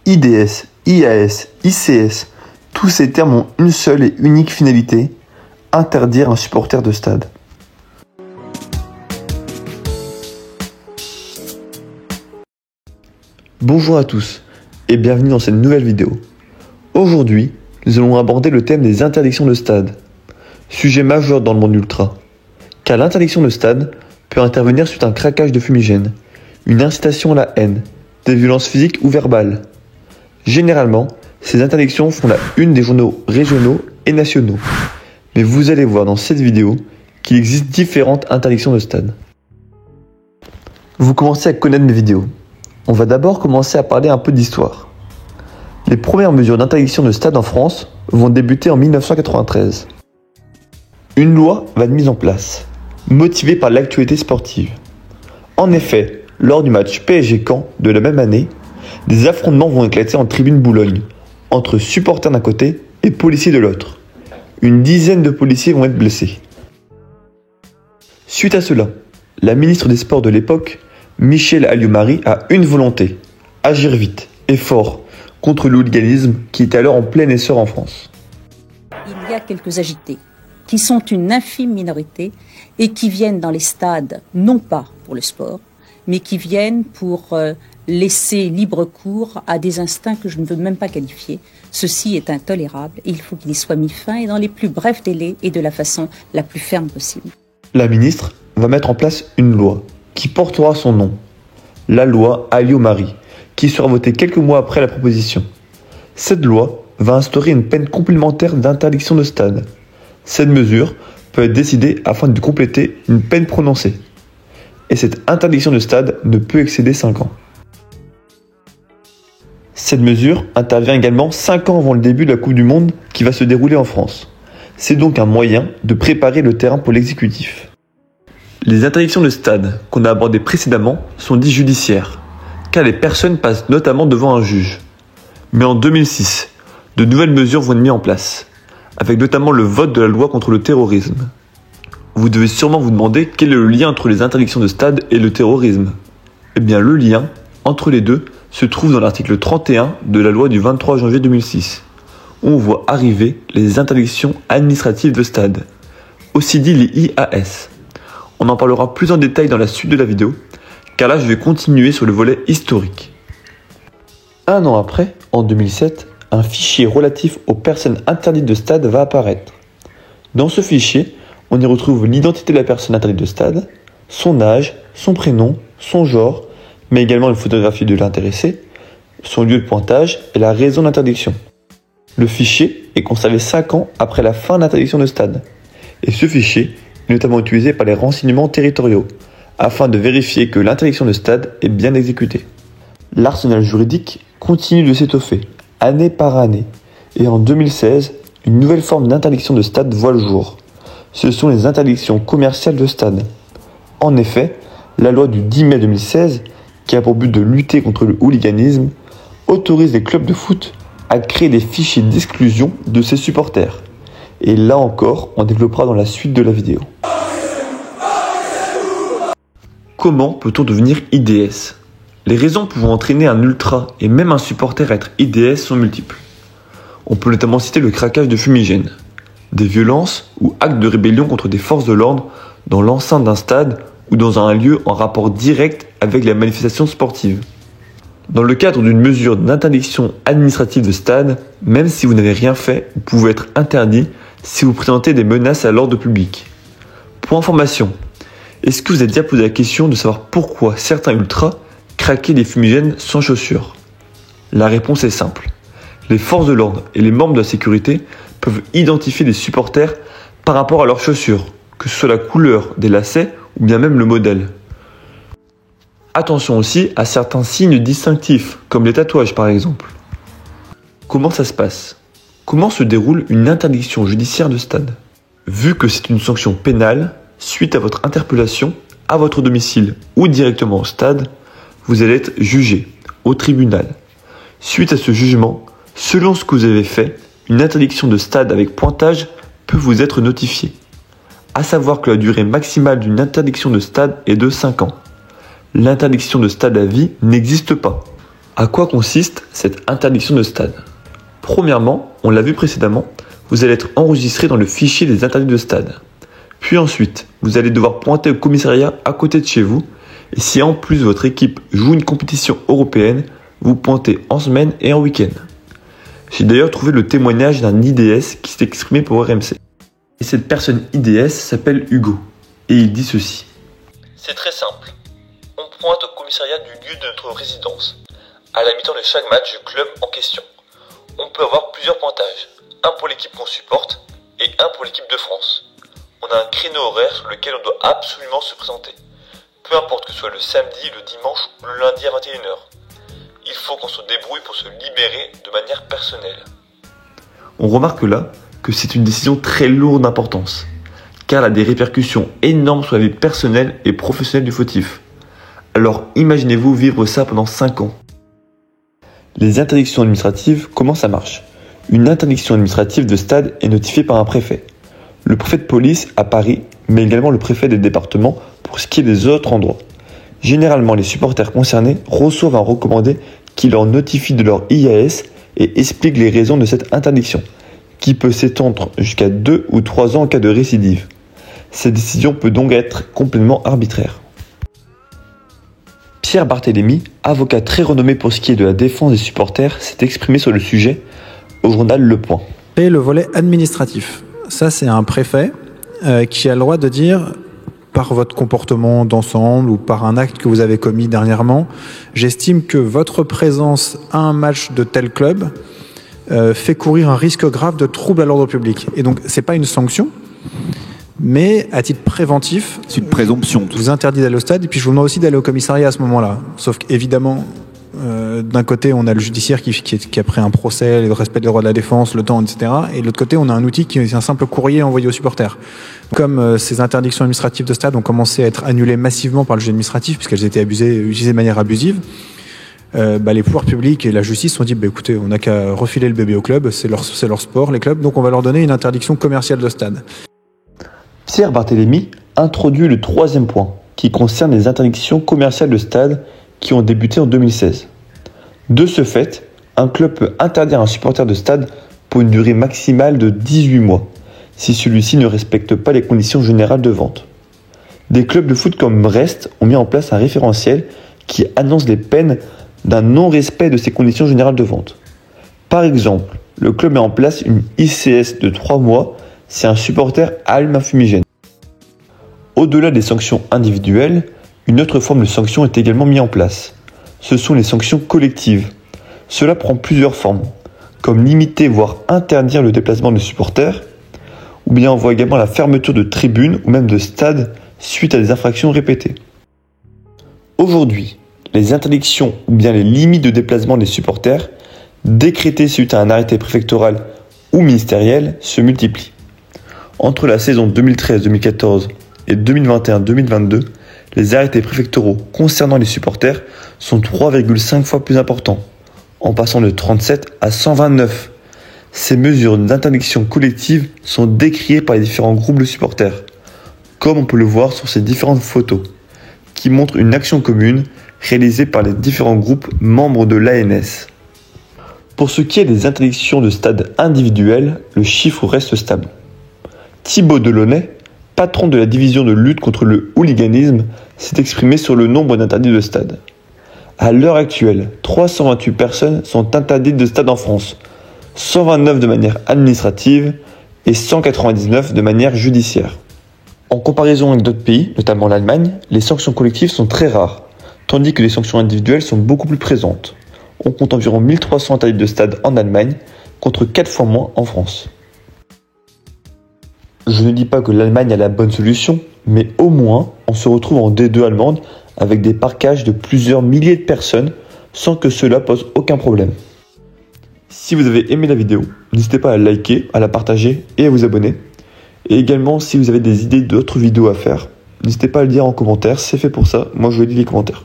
IDS, IAS, ICS, tous ces termes ont une seule et unique finalité, interdire un supporter de stade. Bonjour à tous et bienvenue dans cette nouvelle vidéo. Aujourd'hui, nous allons aborder le thème des interdictions de stade, sujet majeur dans le monde ultra, car l'interdiction de stade peut intervenir suite à un craquage de fumigène, une incitation à la haine, des violences physiques ou verbales. Généralement, ces interdictions font la une des journaux régionaux et nationaux, mais vous allez voir dans cette vidéo qu'il existe différentes interdictions de stade. Vous commencez à connaître mes vidéos. On va d'abord commencer à parler un peu d'histoire. Les premières mesures d'interdiction de stade en France vont débuter en 1993. Une loi va être mise en place, motivée par l'actualité sportive. En effet, lors du match PSG-Caen de la même année, des affrontements vont éclater en tribune Boulogne, entre supporters d'un côté et policiers de l'autre. Une dizaine de policiers vont être blessés. Suite à cela, la ministre des Sports de l'époque, Michèle Alliot-Marie, a une volonté, agir vite et fort contre le hooliganisme qui est alors en plein essor en France. Il y a quelques agités qui sont une infime minorité et qui viennent dans les stades, non pas pour le sport, mais qui viennent pour laisser libre cours à des instincts que je ne veux même pas qualifier. Ceci est intolérable et il faut qu'il y soit mis fin et dans les plus brefs délais et de la façon la plus ferme possible. La ministre va mettre en place une loi qui portera son nom, la loi Alliot-Marie, qui sera votée quelques mois après la proposition. Cette loi va instaurer une peine complémentaire d'interdiction de stade. Cette mesure peut être décidée afin de compléter une peine prononcée. Et cette interdiction de stade ne peut excéder 5 ans. Cette mesure intervient également 5 ans avant le début de la Coupe du Monde qui va se dérouler en France. C'est donc un moyen de préparer le terrain pour l'exécutif. Les interdictions de stade qu'on a abordées précédemment sont dites judiciaires, car les personnes passent notamment devant un juge. Mais en 2006, de nouvelles mesures vont être mises en place, avec notamment le vote de la loi contre le terrorisme. Vous devez sûrement vous demander quel est le lien entre les interdictions de stade et le terrorisme. Eh bien le lien entre les deux se trouve dans l'article 31 de la loi du 23 janvier 2006, où on voit arriver les interdictions administratives de stade, aussi dit les IAS. On en parlera plus en détail dans la suite de la vidéo, car là je vais continuer sur le volet historique. Un an après, en 2007, un fichier relatif aux personnes interdites de stade va apparaître. Dans ce fichier, on y retrouve l'identité de la personne interdite de stade, son âge, son prénom, son genre, mais également une photographie de l'intéressé, son lieu de pointage et la raison d'interdiction. Le fichier est conservé 5 ans après la fin de l'interdiction de stade. Et ce fichier est notamment utilisé par les renseignements territoriaux, afin de vérifier que l'interdiction de stade est bien exécutée. L'arsenal juridique continue de s'étoffer, année par année, et en 2016, une nouvelle forme d'interdiction de stade voit le jour. Ce sont les interdictions commerciales de stade. En effet, la loi du 10 mai 2016, qui a pour but de lutter contre le hooliganisme, autorise les clubs de foot à créer des fichiers d'exclusion de ses supporters. Et là encore, on développera dans la suite de la vidéo. Comment peut-on devenir IDS ? Les raisons pouvant entraîner un ultra et même un supporter à être IDS sont multiples. On peut notamment citer le craquage de fumigène, des violences ou actes de rébellion contre des forces de l'ordre dans l'enceinte d'un stade ou dans un lieu en rapport direct avec la manifestation sportive. Dans le cadre d'une mesure d'interdiction administrative de stade, même si vous n'avez rien fait, vous pouvez être interdit si vous présentez des menaces à l'ordre public. Pour information, est-ce que vous avez déjà posé la question de savoir pourquoi certains ultras craquaient des fumigènes sans chaussures ? La réponse est simple. Les forces de l'ordre et les membres de la sécurité peuvent identifier des supporters par rapport à leurs chaussures, que ce soit la couleur des lacets ou bien même le modèle. Attention aussi à certains signes distinctifs, comme les tatouages par exemple. Comment ça se passe ? Comment se déroule une interdiction judiciaire de stade ? Vu que c'est une sanction pénale, suite à votre interpellation, à votre domicile ou directement au stade, vous allez être jugé au tribunal. Suite à ce jugement, selon ce que vous avez fait, une interdiction de stade avec pointage peut vous être notifiée. À savoir que la durée maximale d'une interdiction de stade est de 5 ans. L'interdiction de stade à vie n'existe pas. À quoi consiste cette interdiction de stade? Premièrement, on l'a vu précédemment, vous allez être enregistré dans le fichier des interdits de stade. Puis ensuite, vous allez devoir pointer au commissariat à côté de chez vous. Et si en plus votre équipe joue une compétition européenne, vous pointez en semaine et en week-end. J'ai d'ailleurs trouvé le témoignage d'un IDS qui s'est exprimé pour RMC. Et cette personne IDS s'appelle Hugo. Et il dit ceci. C'est très simple. On pointe au commissariat du lieu de notre résidence, à la mi-temps de chaque match du club en question. On peut avoir plusieurs pointages, un pour l'équipe qu'on supporte et un pour l'équipe de France. On a un créneau horaire sur lequel on doit absolument se présenter. Peu importe que ce soit le samedi, le dimanche ou le lundi à 21h. Il faut qu'on se débrouille pour se libérer de manière personnelle. On remarque là que c'est une décision très lourde d'importance, car elle a des répercussions énormes sur la vie personnelle et professionnelle du fautif. Alors imaginez-vous vivre ça pendant 5 ans. Les interdictions administratives, comment ça marche? Une interdiction administrative de stade est notifiée par un préfet. Le préfet de police à Paris, mais également le préfet des départements pour ce qui est des autres endroits. Généralement, les supporters concernés reçoivent un recommandé qui leur notifie de leur IAS et explique les raisons de cette interdiction, qui peut s'étendre jusqu'à 2 ou 3 ans en cas de récidive. Cette décision peut donc être complètement arbitraire. Pierre Barthélémy, avocat très renommé pour ce qui est de la défense des supporters, s'est exprimé sur le sujet au journal Le Point. Et le volet administratif, ça c'est un préfet qui a le droit de dire, par votre comportement d'ensemble ou par un acte que vous avez commis dernièrement, j'estime que votre présence à un match de tel club fait courir un risque grave de trouble à l'ordre public. Et donc c'est pas une sanction, mais à titre préventif, c'est une présomption. Je vous interdis d'aller au stade et puis je vous demande aussi d'aller au commissariat à ce moment-là. Sauf qu'évidemment, d'un côté, on a le judiciaire qui a pris un procès, le respect des droits de la défense, le temps, etc. Et de l'autre côté, on a un outil qui est un simple courrier envoyé aux supporters. Comme ces interdictions administratives de stade ont commencé à être annulées massivement par le juge administratif, puisqu'elles étaient utilisées de manière abusive, les pouvoirs publics et la justice se sont dit écoutez, on n'a qu'à refiler le bébé au club, c'est leur sport, les clubs, donc on va leur donner une interdiction commerciale de stade. Pierre Barthélémy introduit le 3e point, qui concerne les interdictions commerciales de stade qui ont débuté en 2016. De ce fait, un club peut interdire un supporter de stade pour une durée maximale de 18 mois, si celui-ci ne respecte pas les conditions générales de vente. Des clubs de foot comme Brest ont mis en place un référentiel qui annonce les peines d'un non-respect de ces conditions générales de vente. Par exemple, le club met en place une ICS de 3 mois si un supporter allume un fumigène. Au-delà des sanctions individuelles, une autre forme de sanction est également mise en place. Ce sont les sanctions collectives. Cela prend plusieurs formes, comme limiter voire interdire le déplacement de supporters, ou bien on voit également la fermeture de tribunes ou même de stades suite à des infractions répétées. Aujourd'hui, les interdictions ou bien les limites de déplacement des supporters, décrétées suite à un arrêté préfectoral ou ministériel, se multiplient. Entre la saison 2013-2014 et 2021-2022, les arrêtés préfectoraux concernant les supporters sont 3,5 fois plus importants, en passant de 37 à 129. Ces mesures d'interdiction collective sont décriées par les différents groupes de supporters, comme on peut le voir sur ces différentes photos, qui montrent une action commune réalisée par les différents groupes membres de l'ANS. Pour ce qui est des interdictions de stade individuelles, le chiffre reste stable. Thibaut Delaunay, patron de la division de lutte contre le hooliganisme, s'est exprimé sur le nombre d'interdits de stade. À l'heure actuelle, 328 personnes sont interdites de stade en France, 129 de manière administrative et 199 de manière judiciaire. En comparaison avec d'autres pays, notamment l'Allemagne, les sanctions collectives sont très rares, tandis que les sanctions individuelles sont beaucoup plus présentes. On compte environ 1300 interdits de stade en Allemagne, contre 4 fois moins en France. Je ne dis pas que l'Allemagne a la bonne solution, mais au moins on se retrouve en D2 allemande avec des parkages de plusieurs milliers de personnes sans que cela pose aucun problème. Si vous avez aimé la vidéo, n'hésitez pas à la liker, à la partager et à vous abonner. Et également, si vous avez des idées d'autres vidéos à faire, n'hésitez pas à le dire en commentaire, c'est fait pour ça, moi je lis les commentaires.